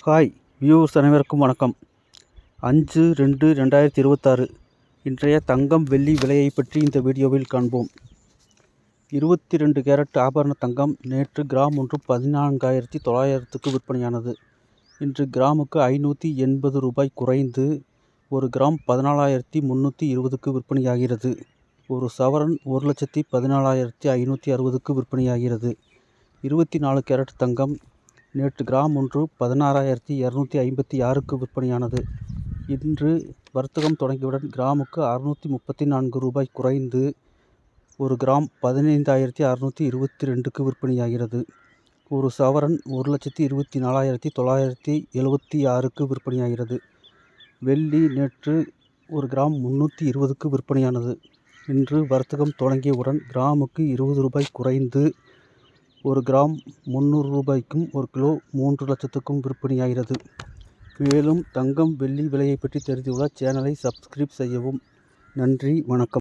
Hi viewers அனைவருக்கும் வணக்கம். 5/2/2026 இன்றைய தங்கம் வெள்ளி விலையை பற்றி இந்த வீடியோவில் காண்போம். 22 கேரட் ஆபரண தங்கம் நேற்று கிராம் ஒன்று 14,900க்கு விற்பனையானது. இன்று கிராமுக்கு 580 ரூபாய் குறைந்து ஒரு கிராம் 14,320க்கு விற்பனையாகிறது. ஒரு சவரன் 1,14,560க்கு விற்பனையாகிறது. 24 கேரட் தங்கம் நேற்று கிராம் ஒன்று 16,256க்கு விற்பனையானது. இன்று வர்த்தகம் தொடங்கியவுடன் கிராமுக்கு 634 ரூபாய் குறைந்து ஒரு கிராம் 15,622க்கு விற்பனையாகிறது. ஒரு சவரன் 1,24,976க்கு விற்பனையாகிறது. வெள்ளி நேற்று ஒரு கிராம் 320க்கு விற்பனையானது. இன்று வர்த்தகம் தொடங்கியவுடன் கிராமுக்கு 20 ரூபாய் குறைந்து ஒரு கிராம் 300 ரூபாய்க்கும் ஒரு கிலோ 3 லட்சத்துக்கும் விற்பனையாகிறது. மேலும் தங்கம் வெள்ளி விலையை பற்றி தெரிந்து கொள்ள சேனலை சப்ஸ்கிரைப் செய்யவும். நன்றி, வணக்கம்.